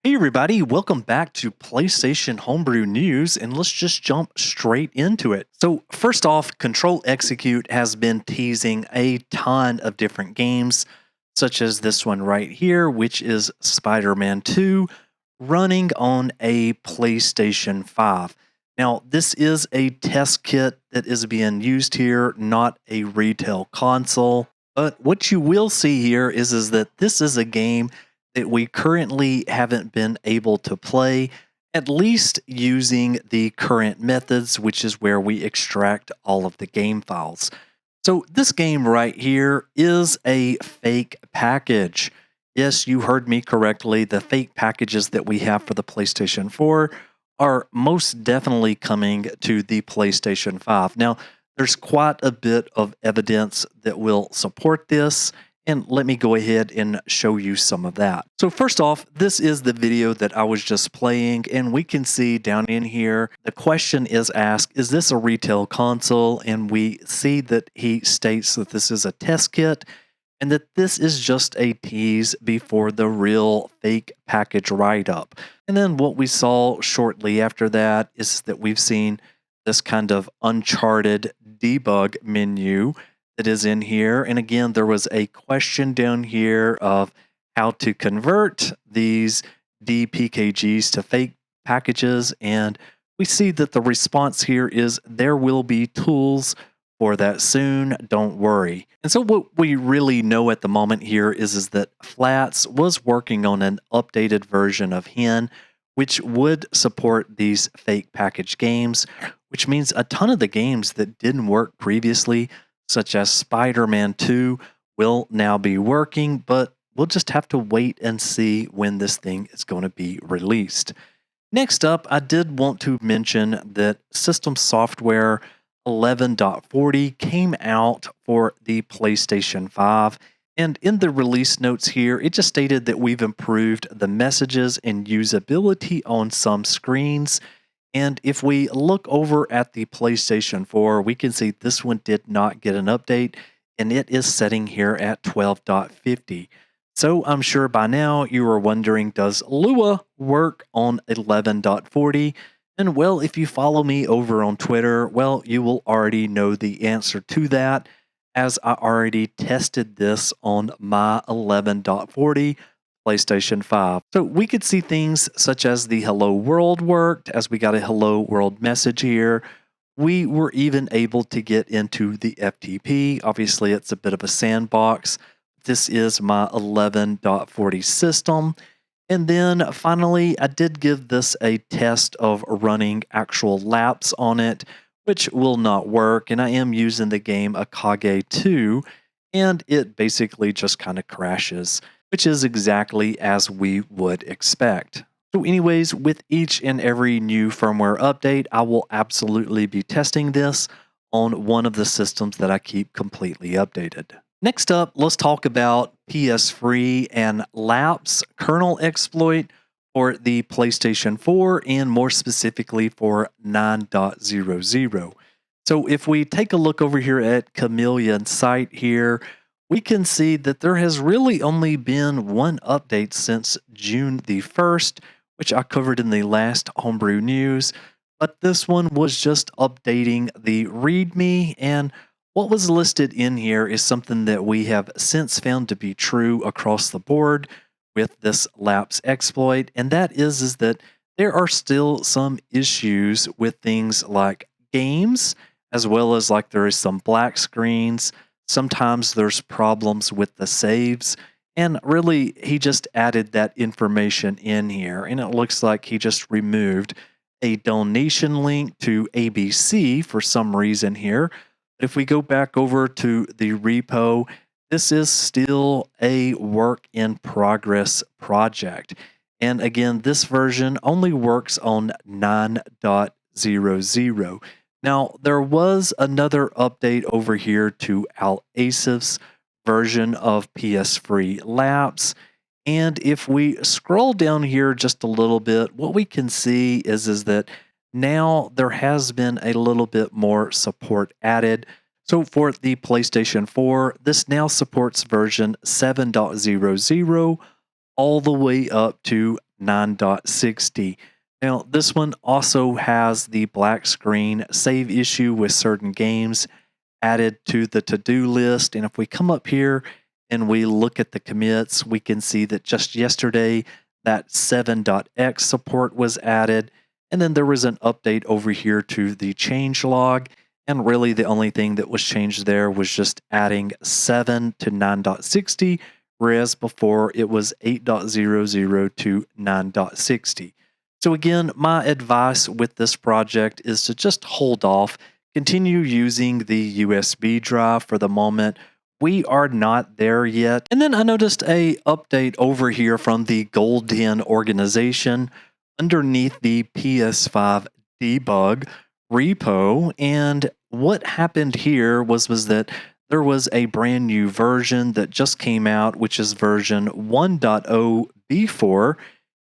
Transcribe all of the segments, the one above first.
Hey everybody, welcome back to PlayStation Homebrew News, and let's just jump straight into it. So first off, Control Execute has been teasing a ton of different games, such as this one right here, which is Spider-Man 2, running on a PlayStation 5. Now, this is a test kit that is being used here, not a retail console. But what you will see here is that this is a game that we currently haven't been able to play, at least using the current methods, which is where we extract all of the game files. So this game right here is a fake package. Yes, you heard me correctly. The fake packages that we have for the PlayStation 4 are most definitely coming to the PlayStation 5. Now, there's quite a bit of evidence that will support this, and let me go ahead and show you some of that. So first off, this is the video that I was just playing, and we can see down in here, the question is asked, is this a retail console? And we see that he states that this is a test kit, and that this is just a tease before the real fake package write-up. And then what we saw shortly after that is that we've seen this kind of Uncharted debug menu that is in here. And again, there was a question down here of how to convert these DPKGs to fake packages. And we see that the response here is there will be tools for that soon, don't worry. And so what we really know at the moment here is that Flats was working on an updated version of etaHEN, which would support these fake package games, which means a ton of the games that didn't work previously, such as Spider-Man 2, will now be working, but we'll just have to wait and see when this thing is going to be released. Next up, I did want to mention that System Software 11.40 came out for the PlayStation 5, and in the release notes here, it just stated that we've improved the messages and usability on some screens. And if we look over at the PlayStation 4, we can see this one did not get an update, and it is setting here at 12.50. So I'm sure by now you are wondering, does Lua work on 11.40? And well, if you follow me over on Twitter, well, you will already know the answer to that, as I already tested this on my 11.40 PlayStation 5. So we could see things such as the hello world worked, as we got a hello world message here. We were even able to get into the FTP. Obviously, it's a bit of a sandbox. This is my 11.40 system. And then finally, I did give this a test of running actual Lapse on it, which will not work. And I am using the game Akage 2, and it basically just kind of crashes, which is exactly as we would expect. So anyways, with each and every new firmware update, I will absolutely be testing this on one of the systems that I keep completely updated. Next up, let's talk about PSFree and Lapse kernel exploit for the PlayStation 4, and more specifically for 9.00. So if we take a look over here at Chameleon's site here, we can see that there has really only been one update since June the 1st, which I covered in the last Homebrew News, but this one was just updating the README, and what was listed in here is something that we have since found to be true across the board with this Lapse exploit, and that is that there are still some issues with things like games, as well as like there is some black screens. Sometimes there's problems with the saves, and really he just added that information in here, and it looks like he just removed a donation link to ABC for some reason here. If we go back over to the repo, this is still a work in progress project. And again, this version only works on 9.00. Now, there was another update over here to Al-Asif's version of PSFree Lapse. And if we scroll down here just a little bit, what we can see is that now there has been a little bit more support added. So for the PlayStation 4, this now supports version 7.00 all the way up to 9.60. Now, this one also has the black screen save issue with certain games added to the to-do list. And if we come up here and we look at the commits, we can see that just yesterday that 7.x support was added. And then there was an update over here to the changelog. And really the only thing that was changed there was just adding 7 to 9.60, whereas before it was 8.00 to 9.60. So again, my advice with this project is to just hold off, continue using the USB drive for the moment. We are not there yet. And then I noticed a update over here from the LightningMods organization underneath the PS5 debug repo. And what happened here was that there was a brand new version that just came out, which is version 1.0B4.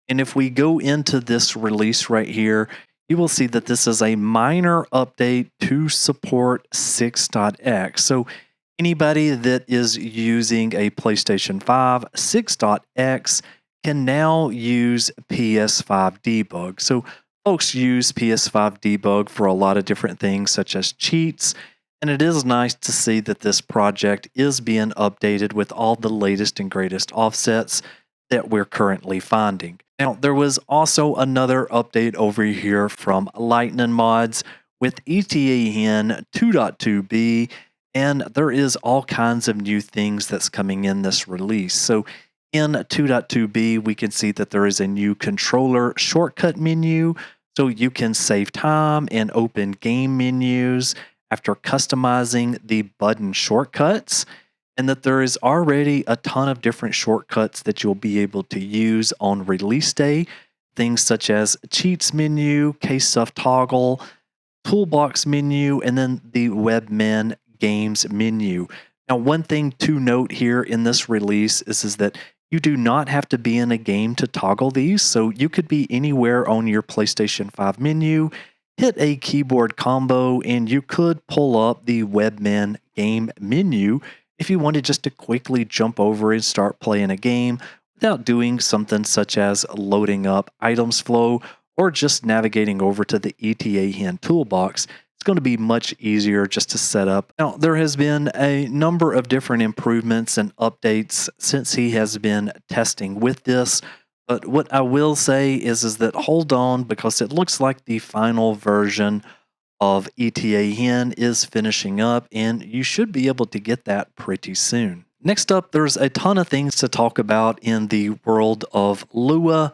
And if we go into this release right here, you will see that this is a minor update to support 6.x. So anybody that is using a PlayStation 5, 6.x can now use PS5 debug. So folks use PS5 debug for a lot of different things, such as cheats. And it is nice to see that this project is being updated with all the latest and greatest offsets that we're currently finding. Now, there was also another update over here from LightningMods with etaHEN 2.2B, and there is all kinds of new things that's coming in this release. So in 2.2B, we can see that there is a new controller shortcut menu, so you can save time and open game menus after customizing the button shortcuts, and that there is already a ton of different shortcuts that you'll be able to use on release day. Things such as cheats menu, case stuff toggle, toolbox menu, and then the webmin games menu. Now, one thing to note here in this release is that you do not have to be in a game to toggle these. So you could be anywhere on your PlayStation 5 menu, hit a keyboard combo, and you could pull up the webmin game menu if you wanted just to quickly jump over and start playing a game without doing something such as loading up items flow or just navigating over to the etaHEN toolbox. It's going to be much easier just to set up. Now, there has been a number of different improvements and updates since he has been testing with this. But what I will say is that hold on, because it looks like the final version of etaHEN is finishing up, and you should be able to get that pretty soon. Next up, there's a ton of things to talk about in the world of Lua.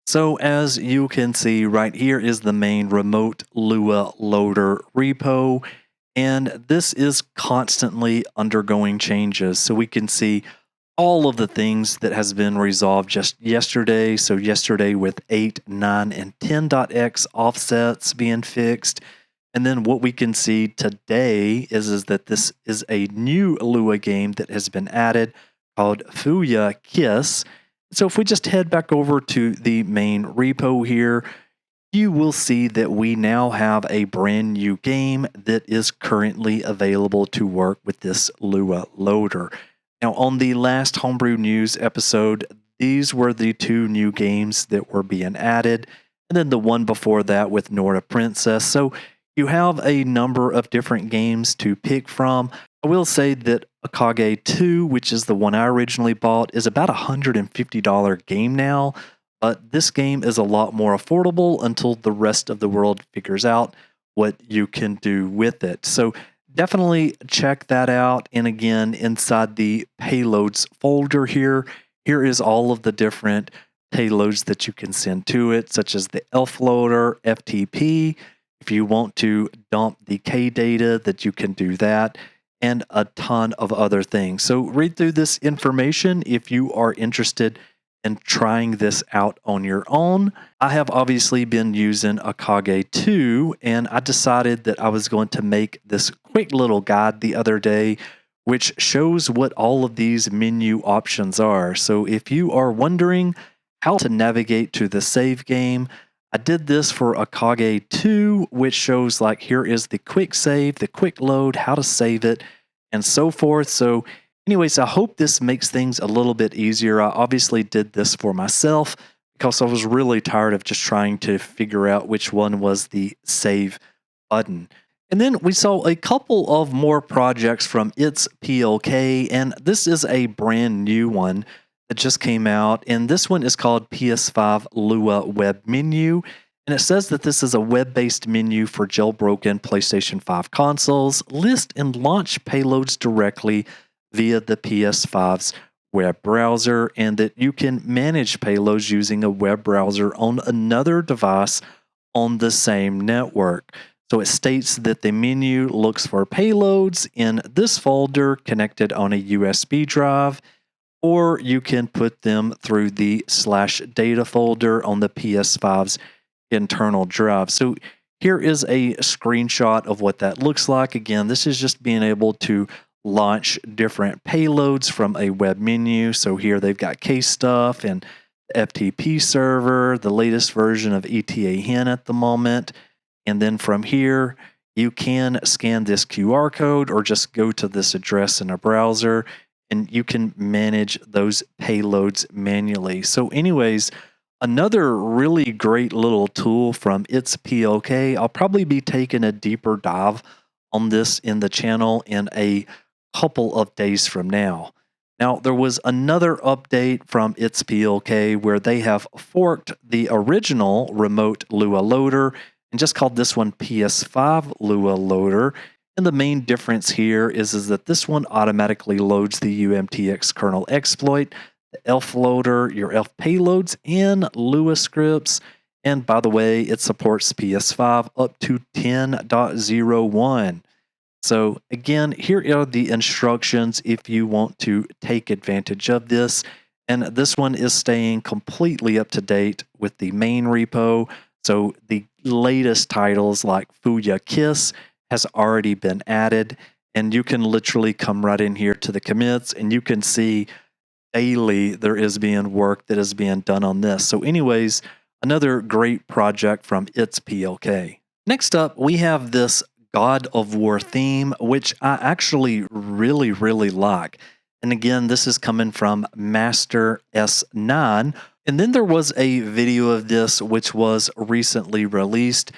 So as you can see right here is the main remote Lua loader repo, and this is constantly undergoing changes. So we can see all of the things that has been resolved just yesterday. So yesterday with 8, 9, and 10.x offsets being fixed. And then what we can see today is that this is a new Lua game that has been added called Fuya Kiss. So if we just head back over to the main repo here, you will see that we now have a brand new game that is currently available to work with this Lua loader. Now, on the last Homebrew News episode, these were the 2 new games that were being added, and then the one before that with Nora Princess. So you have a number of different games to pick from. I will say that Akage 2, which is the one I originally bought, is about a $150 game now, but this game is a lot more affordable until the rest of the world figures out what you can do with it. So definitely check that out. And again, inside the payloads folder here is all of the different payloads that you can send to it, such as the ELF loader, FTP. If you want to dump the K data, that you can do that, and a ton of other things. So read through this information if you are interested in trying this out on your own. I have obviously been using Akage 2, and I decided that I was going to make this quick little guide the other day, which shows what all of these menu options are. So if you are wondering how to navigate to the save game, I did this for Akage 2, which shows like here is the quick save, the quick load, how to save it, and so forth. So anyways, I hope this makes things a little bit easier. I obviously did this for myself because I was really tired of just trying to figure out which one was the save button. And then we saw a couple of more projects from etaPLK, and this is a brand new one that just came out, and this one is called PS5 Lua Web Menu, and it says that this is a web-based menu for jailbroken PlayStation 5 consoles. List and launch payloads directly via the PS5's web browser, and that you can manage payloads using a web browser on another device on the same network. So it states that the menu looks for payloads in this folder connected on a USB drive, or you can put them through the /data folder on the PS5's internal drive. So here is a screenshot of what that looks like. Again, this is just being able to launch different payloads from a web menu. So here they've got case stuff and the FTP server, the latest version of etaHEN at the moment. And then from here, you can scan this QR code or just go to this address in a browser, and you can manage those payloads manually. So anyways, another really great little tool from etaPLK. I'll probably be taking a deeper dive on this in the channel in a couple of days from now. Now, there was another update from etaPLK where they have forked the original remote Lua loader and just called this one PS5 Lua loader. And the main difference here is that this one automatically loads the UMTX kernel exploit, the ELF loader, your ELF payloads, and Lua scripts. And by the way, it supports PS5 up to 10.01. So again, here are the instructions if you want to take advantage of this. And this one is staying completely up to date with the main repo. So the latest titles like Fuya Kiss has already been added, and you can literally come right in here to the commits and you can see daily there is being work that is being done on this. So anyways, another great project from etaPLK. Next up, we have this God of War theme, which I actually really like. And again, this is coming from Master S9. And then there was a video of this which was recently released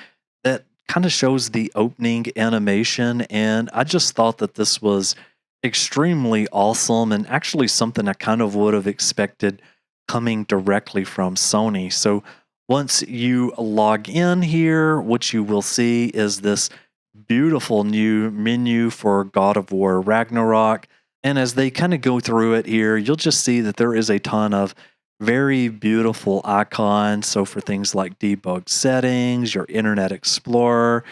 that kind of shows the opening animation, and I just thought that this was extremely awesome and actually something I kind of would have expected coming directly from Sony. So once you log in here, what you will see is this beautiful new menu for God of War Ragnarok. And as they kind of go through it here, you'll just see that there is a ton of very beautiful icons. So for things like debug settings, your Internet Explorer,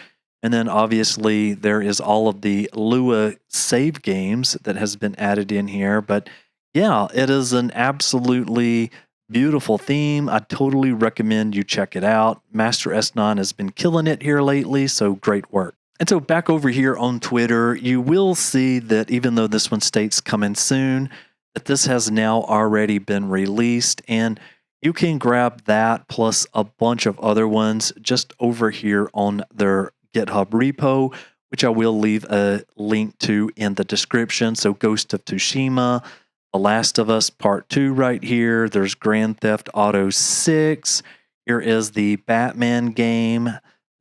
and then obviously there is all of the Lua save games that has been added in here. But yeah, it is an absolutely beautiful theme. I totally recommend you check it out. Master S9 has been killing it here lately, so great work. And so back over here on Twitter, you will see that even though this one states coming soon, that this has now already been released, and you can grab that plus a bunch of other ones just over here on their GitHub repo, which I will leave a link to in the description. So Ghost of Tsushima, The Last of Us Part 2 right here. There's Grand Theft Auto 6. Here is the Batman game.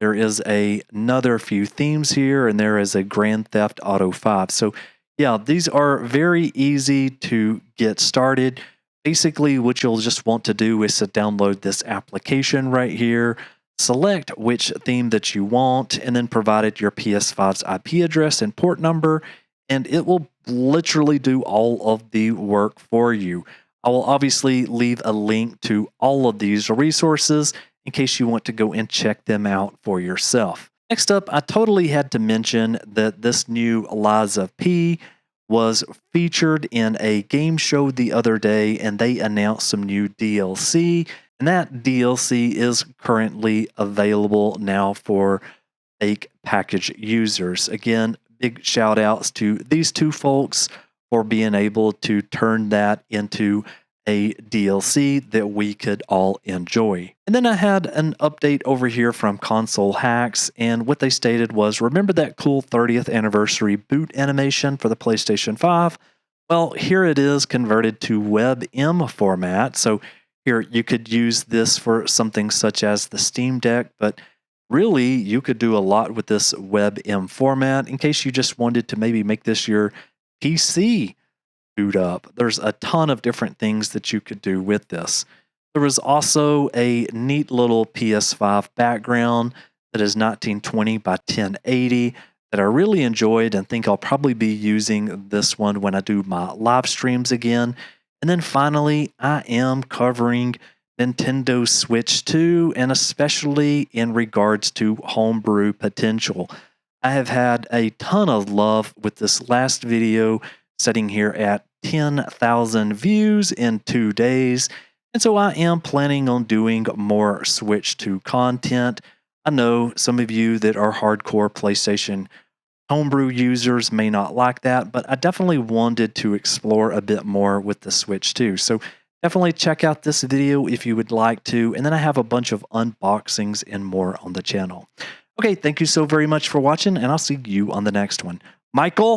There is another few themes here, and there is a Grand Theft Auto 5. So yeah, these are very easy to get started. Basically, what you'll just want to do is to download this application right here, select which theme that you want, and then provide it your PS5's IP address and port number, and it will literally do all of the work for you. I will obviously leave a link to all of these resources in case you want to go and check them out for yourself. Next up, I totally had to mention that this new Liza P was featured in a game show the other day, and they announced some new DLC, and that DLC is currently available now for fake package users. Again, big shout outs to these two folks for being able to turn that into a DLC that we could all enjoy. And then I had an update over here from Console Hacks, and what they stated was, remember that cool 30th anniversary boot animation for the PlayStation 5? Well, here it is converted to WebM format. So Here, you could use this for something such as the Steam Deck, but really you could do a lot with this WebM format in case you just wanted to maybe make this your PC boot up. There's a ton of different things that you could do with this. There was also a neat little PS5 background that is 1920 by 1080 that I really enjoyed and think I'll probably be using this one when I do my live streams again. And then finally, I am covering Nintendo Switch 2, and especially in regards to homebrew potential. I have had a ton of love with this last video, sitting here at 10,000 views in 2 days. And so I am planning on doing more Switch 2 content. I know some of you that are hardcore PlayStation homebrew users may not like that, but I definitely wanted to explore a bit more with the Switch 2. So definitely check out this video if you would like to. And then I have a bunch of unboxings and more on the channel. Okay, thank you so very much for watching, and I'll see you on the next one. Michael?